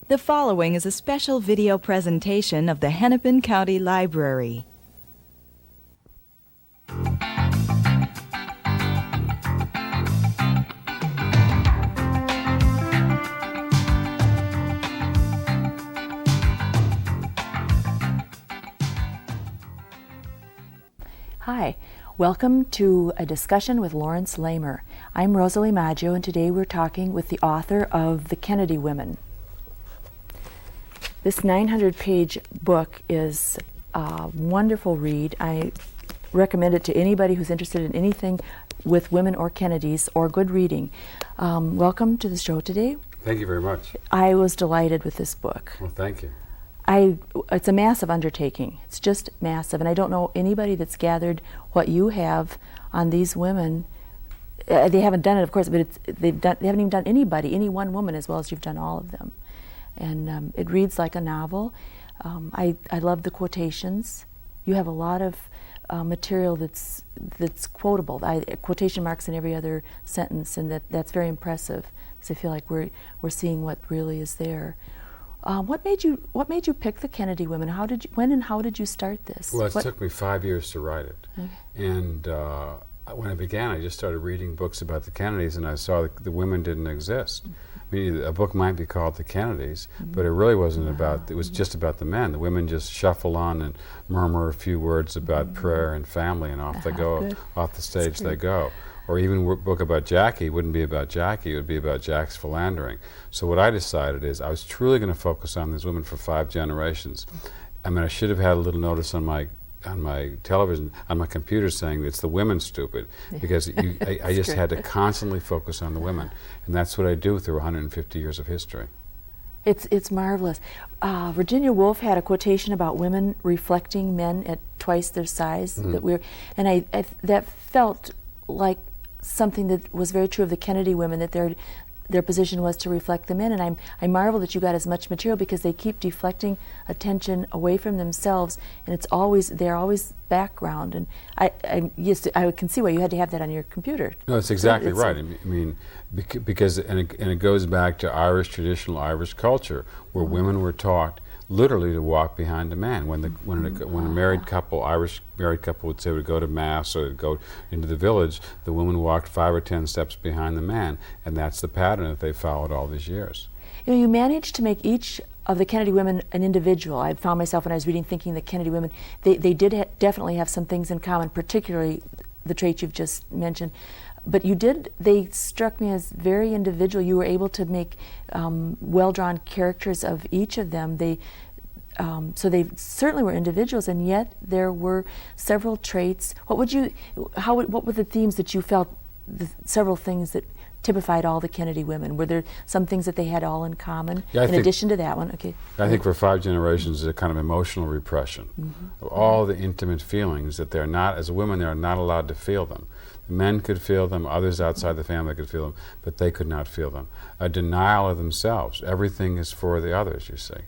The following is a special video presentation of the Hennepin County Library. Hi, welcome to a discussion with Laurence Leamer. I'm Rosalie Maggio, and today we're talking with the author of The Kennedy Women. This 900-page book is a wonderful read. I recommend it to anybody who's interested in anything with women or Kennedys or good reading. Welcome to the show today. Thank you very much. I was delighted with this book. Well, thank you. It's a massive undertaking. It's just massive, and I don't know anybody that's gathered what you have on these women. They haven't done it, of course, but they haven't even done any one woman as well as you've done all of them. And it reads like a novel. I love the quotations. You have a lot of material that's quotable. Quotation marks in every other sentence, and that's very impressive. So I feel like we're seeing what really is there. What made you pick the Kennedy Women? When and how did you start this? Well, it took me 5 years to write it. Okay. And when I began, I just started reading books about the Kennedys, and I saw that the women didn't exist. Mm-hmm. I mean, a book might be called The Kennedys, mm-hmm. but it really wasn't about, it was just about the men. The women just shuffle on and murmur a few words about mm-hmm. prayer and family, and off they go, good. Off the stage they go. Or even a book about Jackie wouldn't be about Jackie, it would be about Jack's philandering. So what I decided is I was truly going to focus on these women for 5 generations. I mean, I should have had a little notice on my television, on my computer, saying it's the women, stupid, because I just had to constantly focus on the women. And that's what I do through 150 years of history. It's marvelous. Virginia Woolf had a quotation about women reflecting men at twice their size. Mm-hmm. That felt like something that was very true of the Kennedy women, that their position was to reflect the men, and I marvel that you got as much material, because they keep deflecting attention away from themselves, and they're always background. And I can see why you had to have that on your computer. No, that's exactly right. I mean, because it goes back to traditional Irish culture, where women were taught literally to walk behind a man. When a married couple, Irish married couple, would say would go to mass or go into the village, the woman walked 5 or 10 steps behind the man, and that's the pattern that they followed all these years. You know, you managed to make each of the Kennedy women an individual. I found myself, when I was reading, thinking the Kennedy women, they did definitely have some things in common, particularly the traits you've just mentioned. But they struck me as very individual. You were able to make well-drawn characters of each of them. So they certainly were individuals, and yet there were several traits. What were the themes that you felt, several things that typified all the Kennedy women? Were there some things that they had all in common, in addition to that one? Okay. I think for 5 generations, a kind of emotional repression of all the intimate feelings that as a woman, they're not allowed to feel them. The men could feel them, others outside the family could feel them, but they could not feel them. A denial of themselves. Everything is for the others, you see.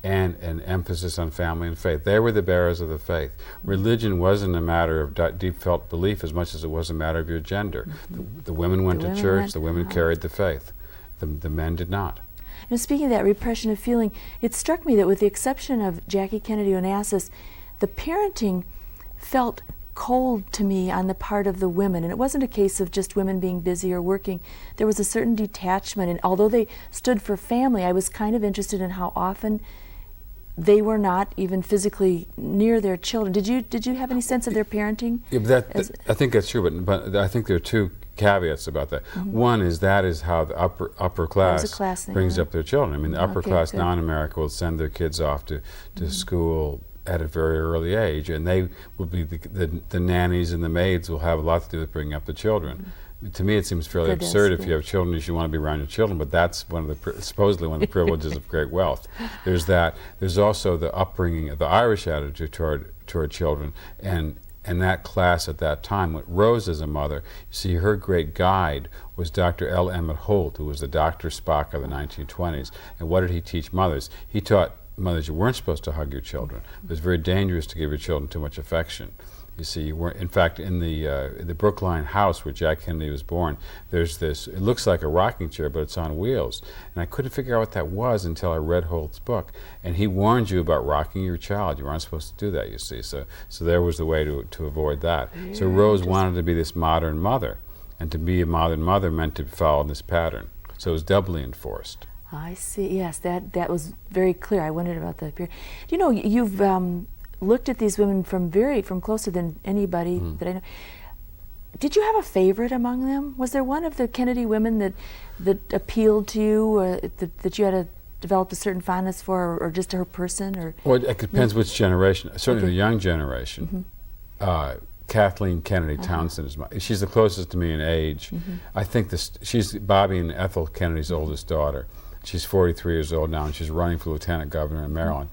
And an emphasis on family and faith. They were the bearers of the faith. Religion wasn't a matter of deep-felt belief as much as it was a matter of your gender. The women went to church, the women carried the faith. The men did not. And speaking of that repression of feeling, it struck me that with the exception of Jackie Kennedy Onassis, the parenting felt cold to me on the part of the women. And it wasn't a case of just women being busy or working. There was a certain detachment, and although they stood for family, I was kind of interested in how often they were not even physically near their children. Did you have any sense of their parenting? Yeah, but I think that's true, but I think there are 2 caveats about that. One is that is how the upper class brings up their children. I mean, the upper class now in America will send their kids off to school at a very early age, and they will be the nannies, and the maids will have a lot to do with bringing up the children. To me, it seems fairly absurd. If you have children, you should want to be around your children, but that's supposedly one of the privileges of great wealth. There's that. There's also the upbringing of the Irish attitude toward children, and that class at that time, with Rose as a mother, you see, her great guide was Dr. L. Emmett Holt, who was the Dr. Spock of the 1920s. And what did he teach mothers? He taught mothers you weren't supposed to hug your children. It was very dangerous to give your children too much affection. You see, in fact, in the Brookline house where Jack Kennedy was born, there's this, it looks like a rocking chair, but it's on wheels. And I couldn't figure out what that was until I read Holt's book. And he warned you about rocking your child. You weren't supposed to do that, you see. So there was the way to avoid that. Yeah, so Rose wanted to be this modern mother. And to be a modern mother meant to follow this pattern. So it was doubly enforced. I see. Yes, that was very clear. I wondered about that period. You know, you've looked at these women from closer than anybody that I know. Did you have a favorite among them? Was there one of the Kennedy women that appealed to you, that you had developed a certain fondness for, or just her person? Or well, it depends which generation. Certainly the young generation. Kathleen Kennedy Townsend is she's the closest to me in age. I think she's Bobby and Ethel Kennedy's oldest daughter. She's 43 years old now, and she's running for lieutenant governor in Maryland.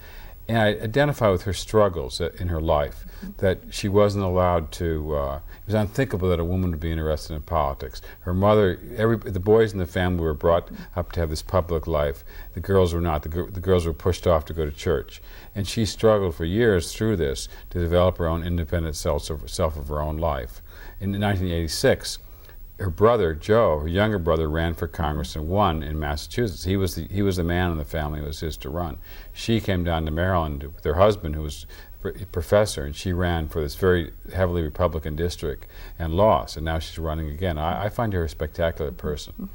And I identify with her struggles in her life, that she wasn't allowed to, it was unthinkable that a woman would be interested in politics. Her mother, the boys in the family were brought up to have this public life. The girls were not. The girls were pushed off to go to church. And she struggled for years through this to develop her own independent self of her own life. In 1986, her brother, Joe, her younger brother, ran for Congress and won in Massachusetts. He was the man in the family. It was his to run. She came down to Maryland with her husband, who was a professor, and she ran for this very heavily Republican district and lost. And now she's running again. I find her a spectacular person.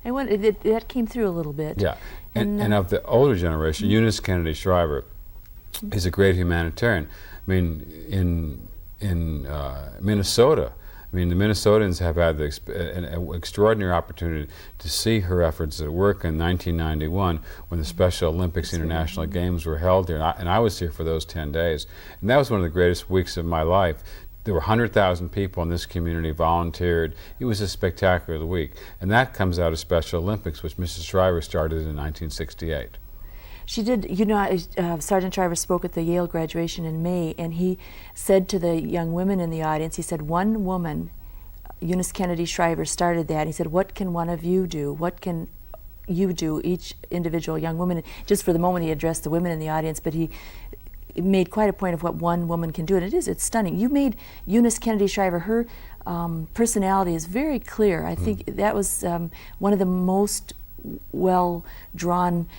And that came through a little bit. Yeah, and of the older generation, Eunice Kennedy Shriver is a great humanitarian. I mean, in Minnesota. I mean, the Minnesotans have had an extraordinary opportunity to see her efforts at work in 1991 when the Special Olympics International Games were held here. And I was here for those 10 days. And that was one of the greatest weeks of my life. There were 100,000 people in this community volunteered. It was a spectacular week. And that comes out of Special Olympics, which Mrs. Shriver started in 1968. She did, you know, Sergeant Shriver spoke at the Yale graduation in May, and he said to the young women in the audience, he said, one woman, Eunice Kennedy Shriver, started that. He said, what can one of you do? What can you do, each individual young woman? Just for the moment he addressed the women in the audience, but he made quite a point of what one woman can do, and it's stunning. You made Eunice Kennedy Shriver, her personality is very clear. I think that was one of the most well-drawn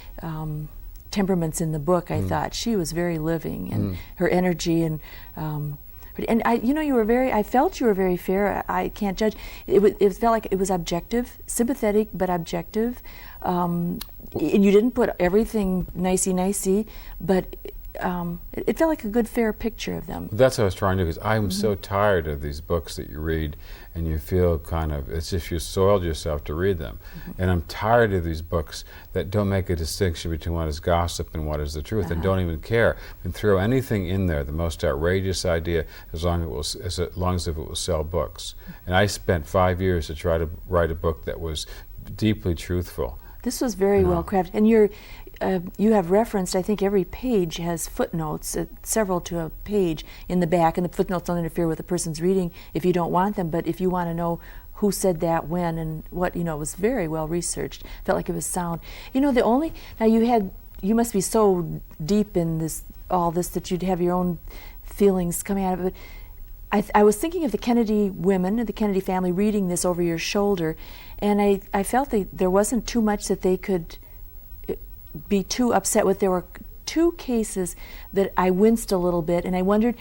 temperaments in the book. I thought she was very living, and her energy, and you know, I felt you were very fair. I can't judge. It felt like it was objective, sympathetic, but objective. And you didn't put everything nicey, but it felt like a good, fair picture of them. That's what I was trying to do, because I'm so tired of these books that you read and you feel kind of as if you soiled yourself to read them. And I'm tired of these books that don't make a distinction between what is gossip and what is the truth, and don't even care and throw anything in there, the most outrageous idea, as long as it will sell books. And I spent 5 years to try to write a book that was deeply truthful. This was very well crafted, and you have referenced, I think every page has footnotes, several to a page in the back, and the footnotes don't interfere with the person's reading if you don't want them, but if you want to know who said that, when, and what, you know, it was very well researched. Felt like it was sound. You know, now you must be so deep in all this that you'd have your own feelings coming out of it. I was thinking of the Kennedy women and the Kennedy family reading this over your shoulder, and I felt that there wasn't too much that they could be too upset with. There were two cases that I winced a little bit, and I wondered,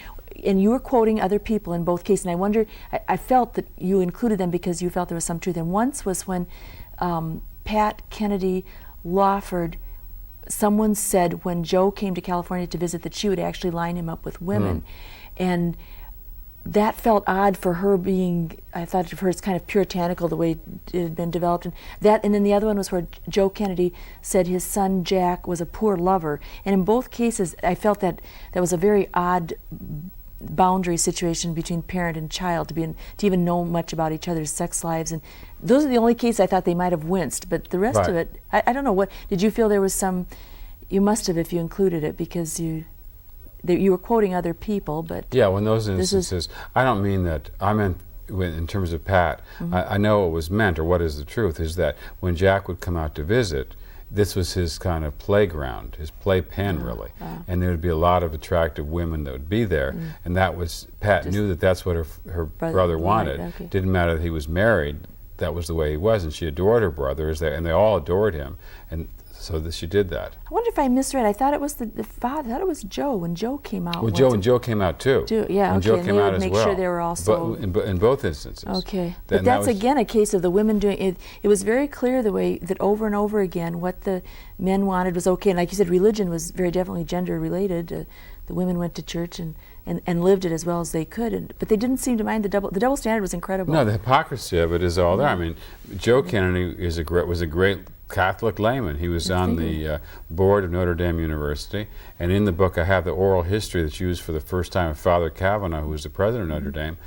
and you were quoting other people in both cases, and I wondered, I felt that you included them because you felt there was some truth. And once was when Pat Kennedy Lawford, someone said when Joe came to California to visit that she would actually line him up with women. And that felt odd for her being, I thought of her as kind of puritanical the way it had been developed. And then the other one was where Joe Kennedy said his son Jack was a poor lover. And in both cases, I felt that was a very odd boundary situation between parent and child, to even know much about each other's sex lives. And those are the only cases I thought they might have winced. But the rest of it, I don't know, what did you feel there was some, you must have if you included it, because you were quoting other people, but yeah, when those instances, I don't mean that. I meant in terms of Pat. I know what was meant, or what is the truth, is that when Jack would come out to visit, this was his kind of playground, his playpen, really. And there would be a lot of attractive women that would be there. And that was, Pat knew that that's what her brother wanted. Right, okay. Didn't matter that he was married, that was the way he was. And she adored her brother, and they all adored him. And so she did that. I wonder if I misread. I thought it was the father. I thought it was Joe when Joe came out. Well, Joe came out too. Yeah, when okay. Joe And came they out would as make well. sure they were also in both instances. Okay, Then but that's was, again a case of the women doing it. It was very clear the way that over and over again what the men wanted was okay. And like you said, religion was very definitely gender related. The women went to church and lived it as well as they could, but they didn't seem to mind the double standard was incredible. No, the hypocrisy of it is all there. I mean, Joe Kennedy was a great Catholic layman. He was on the board of Notre Dame University, and in the book I have the oral history that's used for the first time of Father Kavanaugh, who was the president of Notre Dame,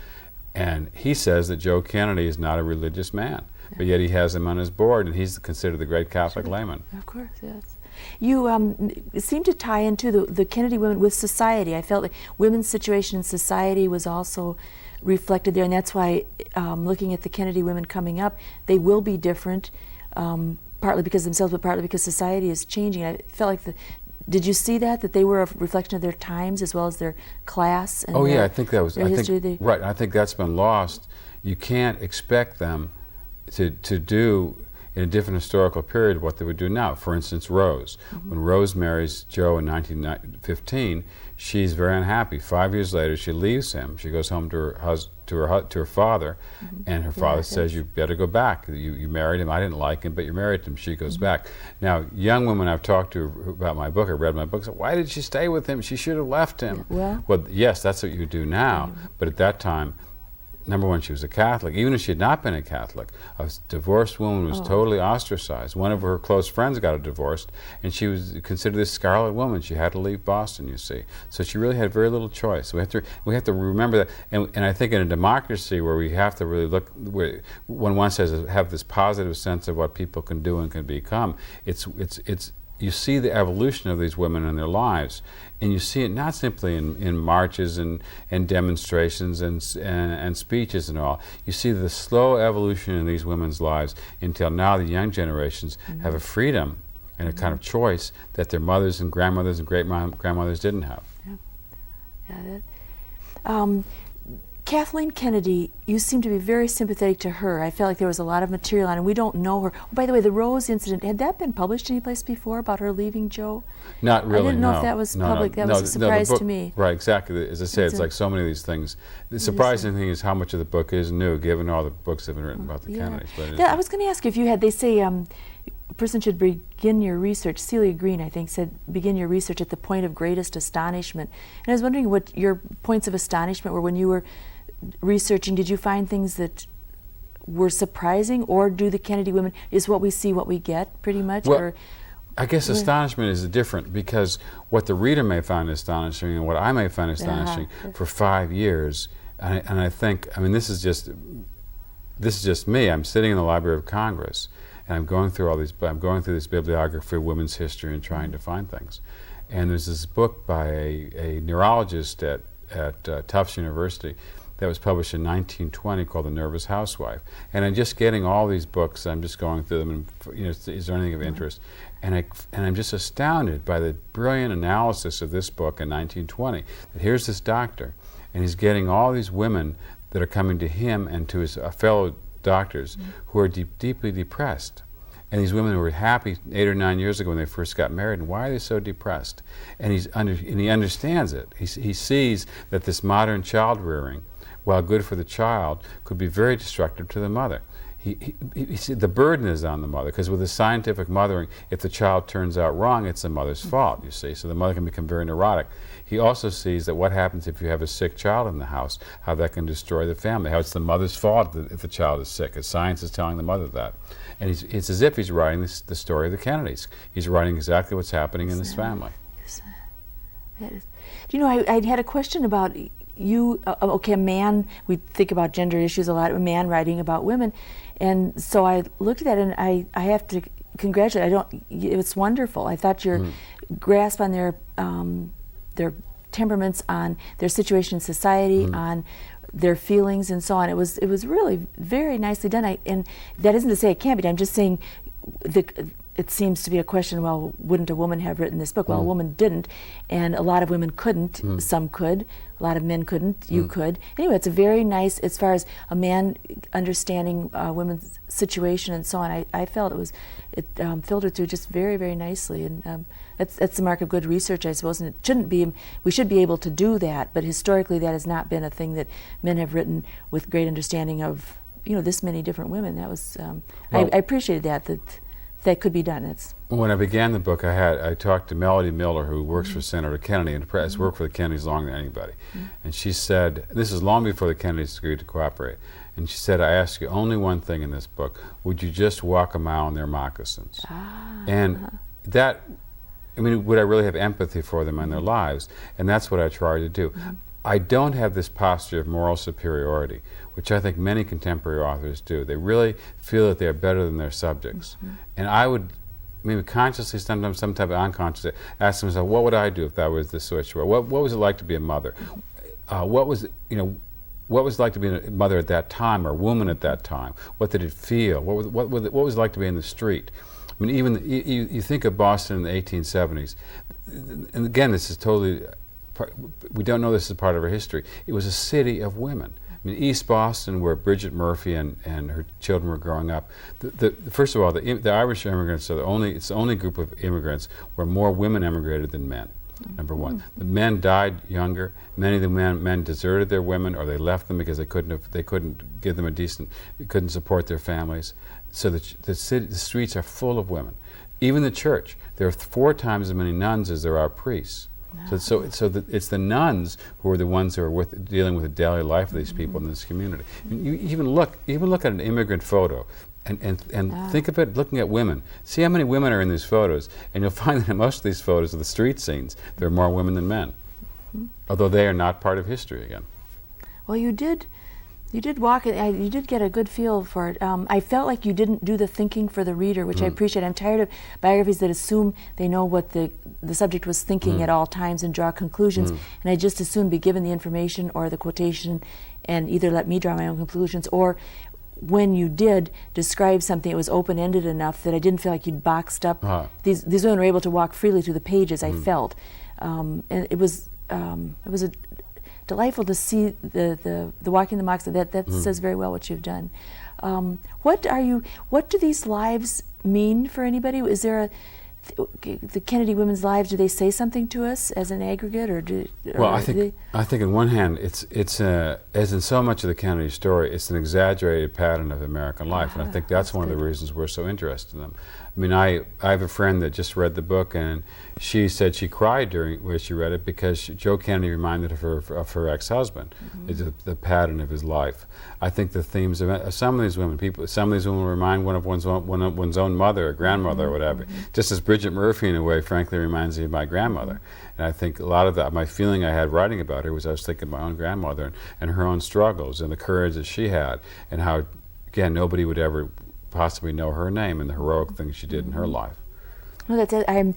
and he says that Joe Kennedy is not a religious man, but yet he has him on his board, and he's considered the great Catholic layman. Of course, yes. You seem to tie into the Kennedy women with society. I felt like women's situation in society was also reflected there, and that's why looking at the Kennedy women coming up, they will be different, partly because themselves, but partly because society is changing. I felt like did you see that they were a reflection of their times as well as their class? And yeah, I think that was, right. I think that's been lost. You can't expect them to do in a different historical period what they would do now. For instance, Rose. When Rose marries Joe in 1915, she's very unhappy. 5 years later, she leaves him. She goes home to her father, and her father says, "You better go back. You married him. I didn't like him, but you married him." She goes back. Now, young women I've talked to about my book, I read my book, said, "Why did she stay with him? She should have left him." Well, yes, that's what you do now, but at that time, number one, she was a Catholic. Even if she had not been a Catholic, a divorced woman was totally ostracized. One of her close friends got a divorce, and she was considered this scarlet woman. She had to leave Boston, you see. So she really had very little choice. We have to remember that. And I think in a democracy where we have to really look, when one says have this positive sense of what people can do and can become, it's you see the evolution of these women in their lives, and you see it not simply in marches and demonstrations and speeches and all. You see the slow evolution in these women's lives until now the young generations have a freedom and a kind of choice that their mothers and grandmothers and great-grandmothers didn't have. Kathleen Kennedy, you seem to be very sympathetic to her. I felt like there was a lot of material on it, and we don't know her. Oh, by the way, the Rose incident, had that been published anyplace before about her leaving Joe? Not really, I didn't know if that was public. That was a surprise to me. Right, exactly. As I say, it's like so many of these things. The surprising thing is how much of the book is new, given all the books that have been written about the Kennedys. But I was going to ask you if you had, they say a person should begin your research, Celia Green, I think, said, begin your research at the point of greatest astonishment. And I was wondering what your points of astonishment were when you were researching. Did you find things that were surprising, or do the Kennedy women, is what we see what we get, pretty much? Well, or, I guess astonishment is different, because what the reader may find astonishing and what I may find astonishing for 5 years, and I think, I mean, this is just me. I'm sitting in the Library of Congress, and I'm going through this bibliography of women's history and trying to find things. And there's this book by a neurologist at Tufts University that was published in 1920 called The Nervous Housewife. And I'm just getting all these books, I'm just going through them, and is there anything of interest? And I'm just astounded by the brilliant analysis of this book in 1920. That here's this doctor, and he's getting all these women that are coming to him and to his fellow doctors who are deeply depressed. And these women who were happy 8 or 9 years ago when they first got married, and why are they so depressed? And he understands it. He sees that this modern child rearing, while good for the child, could be very destructive to the mother. The burden is on the mother, because with the scientific mothering, if the child turns out wrong, it's the mother's fault, you see. So the mother can become very neurotic. He also sees that what happens if you have a sick child in the house, how that can destroy the family, how it's the mother's fault if the child is sick. Science is telling the mother that. And it's as if he's writing the story of the Kennedys. He's writing exactly what's happening in this family. Do you know, I had a question about you, okay, a man, we think about gender issues a lot, a man writing about women, and so I looked at that, and I have to congratulate, it's wonderful. I thought your grasp on their temperaments, on their situation in society, on their feelings and so on, it was really very nicely done. And that isn't to say it can't be done, I'm just saying it seems to be a question, well, wouldn't a woman have written this book? Well, a woman didn't, and a lot of women couldn't. Some could, a lot of men couldn't, you could. Anyway, it's a very nice, as far as a man understanding women's situation and so on, I felt it filtered through just very, very nicely, and that's the mark of good research, I suppose, and it shouldn't be, we should be able to do that, but historically that has not been a thing that men have written with great understanding of, this many different women. That was, I appreciated that could be done. When I began the book, I talked to Melody Miller, who works for Senator Kennedy and has worked for the Kennedys longer than anybody. And she said, this is long before the Kennedys agreed to cooperate, and she said, I ask you only one thing in this book: would you just walk a mile in their moccasins? And that, would I really have empathy for them and their lives? And that's what I try to do. I don't have this posture of moral superiority, which I think many contemporary authors do. They really feel that they're better than their subjects. And I would, maybe consciously, sometimes unconsciously, ask myself, what would I do if that was the situation? What was it like to be a mother? What was it like to be a mother at that time, or a woman at that time? What did it feel? What was it like to be in the street? Even you think of Boston in the 1870s, and again, this is totally, we don't know this is part of our history. It was a city of women. East Boston, where Bridget Murphy and her children were growing up, first of all, the Irish immigrants it's the only group of immigrants where more women immigrated than men. Number one, the men died younger. Many of the men deserted their women, or they left them because they couldn't give them couldn't support their families. So the streets are full of women. Even the church, there are 4 times as many nuns as there are priests. So it's the nuns who are the ones who are dealing with the daily life of these people in this community. You even look at an immigrant photo, and think of it looking at women. See how many women are in these photos, and you'll find that in most of these photos of the street scenes, there are more women than men, although they are not part of history again. Well, you did walk it. You did get a good feel for it. I felt like you didn't do the thinking for the reader, which I appreciate. I'm tired of biographies that assume they know what the subject was thinking at all times and draw conclusions, and I just as soon be given the information or the quotation and either let me draw my own conclusions, or when you did describe something, it was open-ended enough that I didn't feel like you'd boxed up. These women were able to walk freely through the pages, I felt. And it was a delightful to see the walking the mocks. That says very well what you've done. What do these lives mean for anybody? Is there the Kennedy women's lives? Do they say something to us as an aggregate, I think on one hand, it's as in so much of the Kennedy story, it's an exaggerated pattern of American life, and I think that's one of the reasons we're so interested in them. I have a friend that just read the book, and she said she cried where she read it because Joe Kennedy reminded her of her ex-husband, the pattern of his life. I think the themes of some of these women, remind one of one's own mother or grandmother or whatever, just as Bridget Murphy, in a way, frankly, reminds me of my grandmother. And I think a lot of that, my feeling I had writing about her was I was thinking of my own grandmother and her own struggles and the courage that she had, and how, again, nobody would ever possibly know her name and the heroic things she did in her life. No, that's it. I'm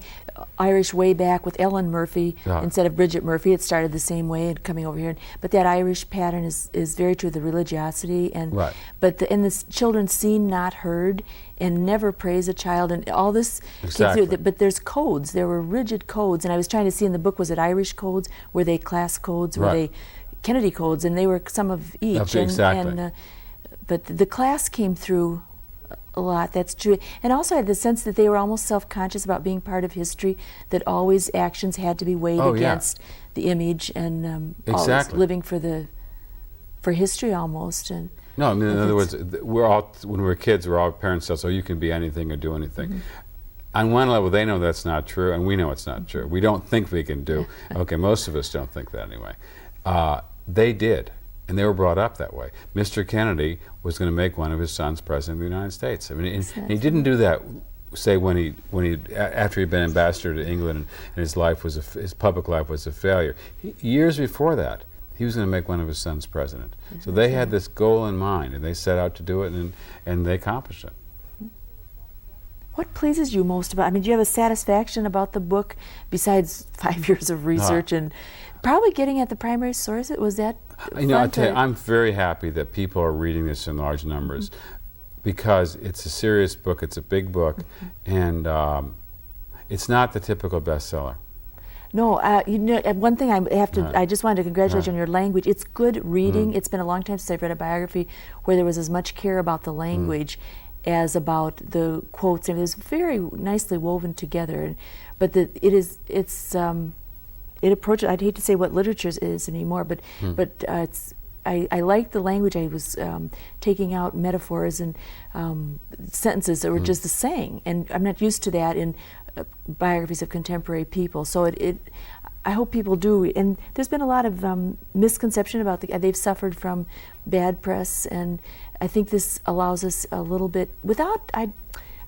Irish way back with Ellen Murphy instead of Bridget Murphy. It started the same way and coming over here. But that Irish pattern is very true, the religiosity. And but the children seen, not heard, and never praise a child, and all this came through. But there's codes. There were rigid codes, and I was trying to see in the book, was it Irish codes? Were they class codes? Were they Kennedy codes? And they were some of each. But the class came through a lot, that's true. And also I had the sense that they were almost self-conscious about being part of history, that always actions had to be weighed against the image, and always living for history almost. And no, in other words, when we're kids, we're all parents tell us, you can be anything or do anything. On one level, they know that's not true, and we know it's not true. We don't think we can do. Okay, most of us don't think that anyway. They did. And they were brought up that way. Mr. Kennedy was going to make one of his sons president of the United States. And he didn't do that, say, after he'd been ambassador to England and his public life was a failure. Years before that, he was going to make one of his sons president. So they had this goal in mind, and they set out to do it, and they accomplished it. What pleases you most about? Do you have a satisfaction about the book besides 5 years of research and probably getting at the primary source? Was that? I'll tell you, I'm very happy that people are reading this in large numbers. because it's a serious book, it's a big book, and it's not the typical bestseller. No, you know, one thing I have to, Right. I just wanted to congratulate you on your language. It's good reading. Mm. It's been a long time since I've read a biography where there was as much care about the language as about the quotes. And it was very nicely woven together. But it approaches, I'd hate to say what literature is anymore, but I liked the language. I was taking out metaphors and sentences that were just the saying, and I'm not used to that in biographies of contemporary people. So I hope people do. And there's been a lot of misconception about they've suffered from bad press, and I think this allows us a little bit without. I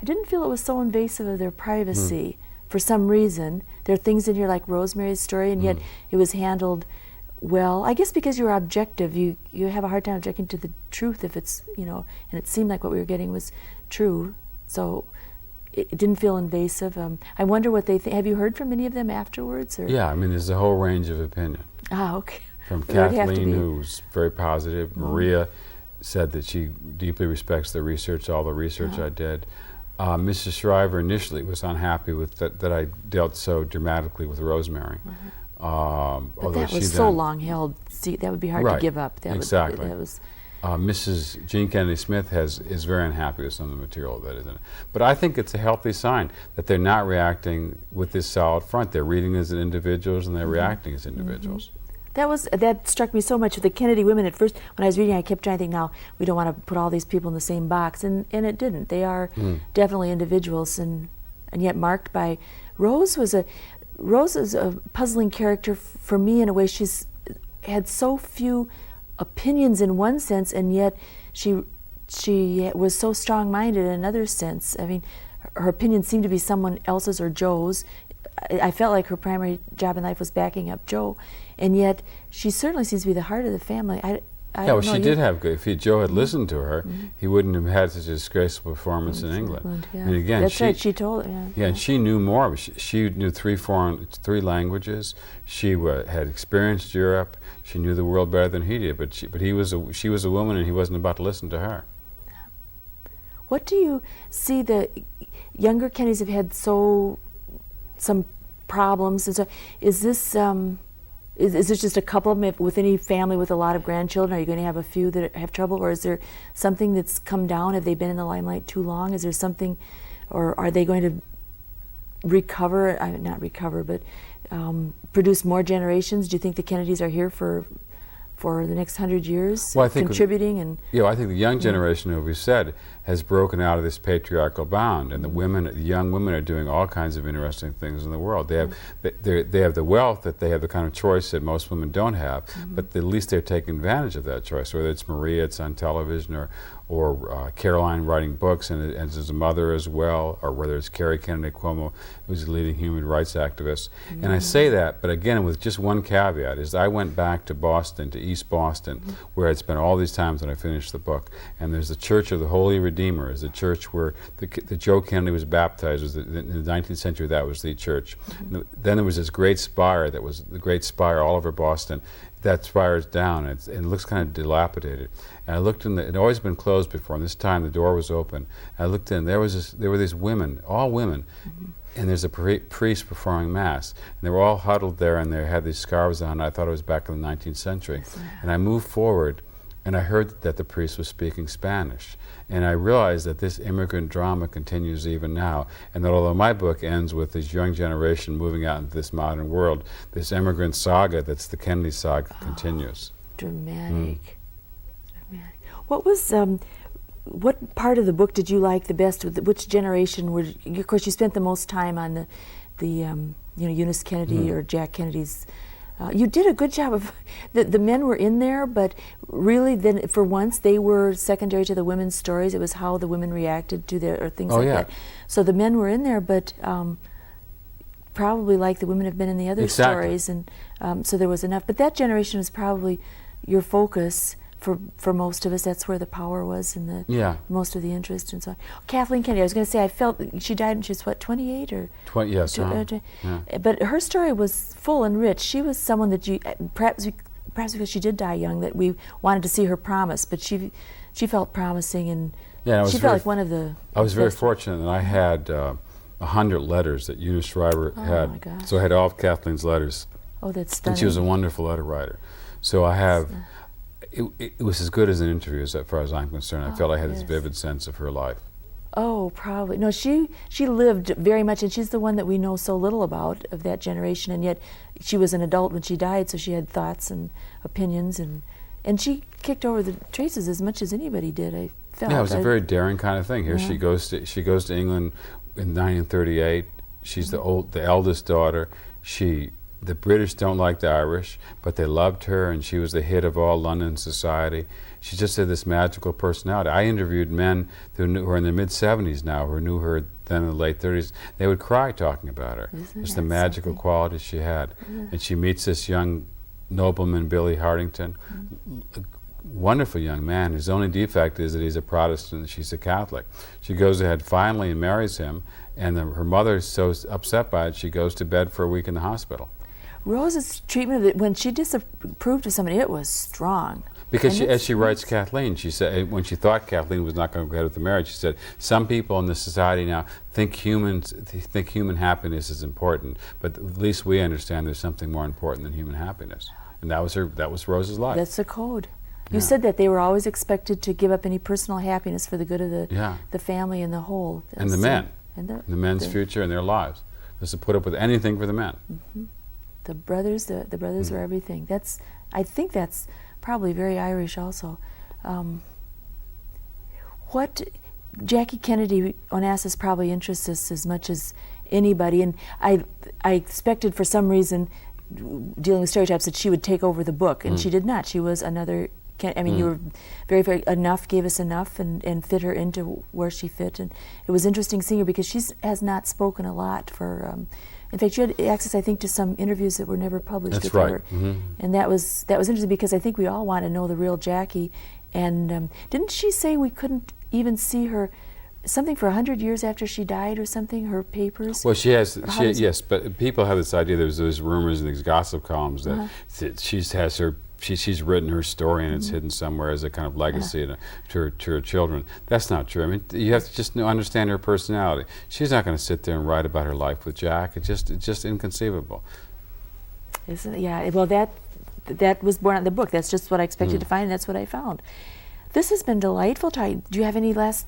didn't feel it was so invasive of their privacy for some reason. There are things in here like Rosemary's story, and yet it was handled well. I guess because you're objective, you have a hard time objecting to the truth if it's, you know, and it seemed like what we were getting was true. So it didn't feel invasive. I wonder what they think. Have you heard from any of them afterwards? Or? Yeah, I mean, there's a whole range of opinion. Ah, okay. From Well, it'd have to Kathleen, be- who's very positive. Maria said that she deeply respects the research, all the research I did. Mrs. Shriver initially was unhappy with that I dealt so dramatically with Rosemary. But that was so long held. See, that would be hard to give up. That Exactly. That was. Mrs. Jean Kennedy Smith is very unhappy with some of the material that is in it. But I think it's a healthy sign that they're not reacting with this solid front. They're reading as individuals and they're reacting as individuals. That struck me so much with the Kennedy women. At first, when I was reading, I kept trying to think, now, we don't want to put all these people in the same box, and it didn't. They are definitely individuals, and yet marked by. Rose is a puzzling character for me in a way. She's had so few opinions in one sense, and yet she was so strong-minded in another sense. I mean, her opinions seemed to be someone else's or Joe's. I felt like her primary job in life was backing up Joe, and yet she certainly seems to be the heart of the family. I Yeah, well, don't know, she did have good. If Joe had listened to her, he wouldn't have had such a disgraceful performance in England. Yeah. I mean, again, That's right. She told. Yeah. and she knew more. She knew three languages. She had experienced Europe. She knew the world better than he did. But she was a woman, and he wasn't about to listen to her. What do you see the younger Kennedys have had some problems, and so is this just a couple of them? With any family with a lot of grandchildren, are you going to have a few that have trouble, or is there something that's come down? Have they been in the limelight too long? Is there something, or are they going to recover? Not recover, but produce more generations? Do you think the Kennedys are here for the next 100 years, Well, I think contributing? And I think the young generation, who we said, has broken out of this patriarchal bound, and the young women are doing all kinds of interesting things in the world. They have the wealth, that they have the kind of choice that most women don't have, but at least they're taking advantage of that choice. Whether it's Maria, it's on television, or Caroline writing books and as a mother as well, or whether it's Carrie Kennedy Cuomo, who's a leading human rights activist. And I say that, but again, with just one caveat, is I went back to Boston, to East Boston, where I'd spent all these times when I finished the book. And there's the Church of the Holy Redeemer, is the church where the Joe Kennedy was baptized. In the 19th century, that was the church. Then there was this great spire, that was the great spire all over Boston. That spire is down, and it looks kind of dilapidated. And I looked in, it had always been closed before, and this time the door was open. And I looked in, there were these women, all women, and there's a priest performing Mass. And they were all huddled there, and they had these scarves on. I thought it was back in the 19th century. And I moved forward, and I heard that the priest was speaking Spanish. And I realized that this immigrant drama continues even now, and that although my book ends with this young generation moving out into this modern world, this immigrant saga, that's the Kennedy saga, continues. Dramatic. Dramatic. What was what part of the book did you like the best? Which generation of course, you spent the most time on the Eunice Kennedy or Jack Kennedy's. You did a good job of the men were in there, but really, then for once they were secondary to the women's stories. It was how the women reacted to their or things like that. So the men were in there, but probably like the women have been in the other stories, and so there was enough. But that generation was probably your focus for most of us. That's where the power was and the most of the interest and so on. Kathleen Kennedy, I was going to say, I felt she died when she was, what, 28 or 20? Yes. But her story was full and rich. She was someone that you perhaps because she did die young, that we wanted to see her promise. But she felt promising, and Yeah, she felt like one of the... I was very best. fortunate that I had 100 letters that Eunice Schreiber had. My gosh. So I had all of Kathleen's letters. Oh, that's stunning. And she was a wonderful letter writer. So I have, it was as good as an interview as far as I'm concerned. I felt I had this vivid sense of her life. Oh, probably. No, she lived very much, and she's the one that we know so little about of that generation, and yet she was an adult when she died, so she had thoughts and opinions, and she kicked over the traces as much as anybody did, I felt. Yeah, it was a very daring kind of thing. Here she goes to England in 1938. She's the eldest daughter. The British don't like the Irish, but they loved her, and she was the hit of all London society. She just had this magical personality. I interviewed men who are in their mid-70s now, who knew her then in the late 30s. They would cry talking about her. Just the magical qualities she had. And she meets this young nobleman, Billy Hartington, a wonderful young man. His only defect is that he's a Protestant and she's a Catholic. She goes ahead finally and marries him, and her mother is so upset by it, she goes to bed for a week in the hospital. Rose's treatment of it, when she disapproved of somebody, it was strong. Because as she writes Kathleen, she said, when she thought Kathleen was not going to go ahead with the marriage, she said, some people in this society now think human happiness is important, but at least we understand there's something more important than human happiness. And that was Rose's life. That's the code. You said that they were always expected to give up any personal happiness for the good of the family and the whole. And the men. And the men's future and their lives. Just to put up with anything for the men. The brothers were everything. I think that's probably very Irish also. What Jackie Kennedy Onassis probably interests us as much as anybody, and I expected for some reason, dealing with stereotypes, that she would take over the book, and she did not. She was another. I mean, you were very, very enough, gave us enough, and fit her into where she fit, and it was interesting seeing her because she has not spoken a lot for. In fact, you had access, I think, to some interviews that were never published. That's right. And that was interesting because I think we all want to know the real Jackie. And didn't she say we couldn't even see her something for 100 years after she died or something? Her papers. Well, yes, but people have this idea. There's those rumors and these gossip columns that she's written her story and it's hidden somewhere as a kind of legacy to her children. That's not true. I mean, you have to just understand her personality. She's not going to sit there and write about her life with Jack. It's just inconceivable. Isn't it? Yeah. Well, that was born out of the book. That's just what I expected to find, and that's what I found. This has been delightful. Do you have any last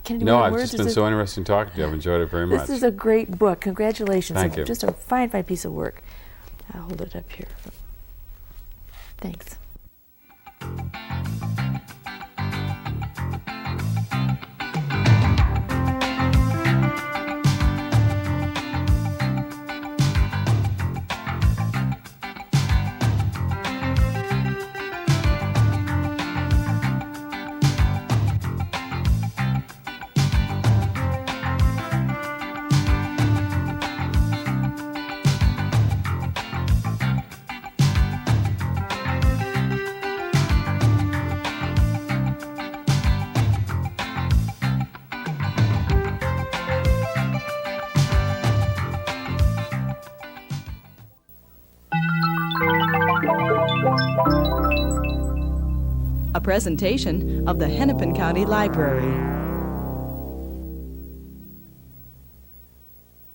Kennedy No, words? It's just been so interesting talking to you. I've enjoyed it very much. This is a great book. Congratulations. Thank you. Just a fine, fine piece of work. I'll hold it up here. Thanks. A presentation of the Hennepin County Library.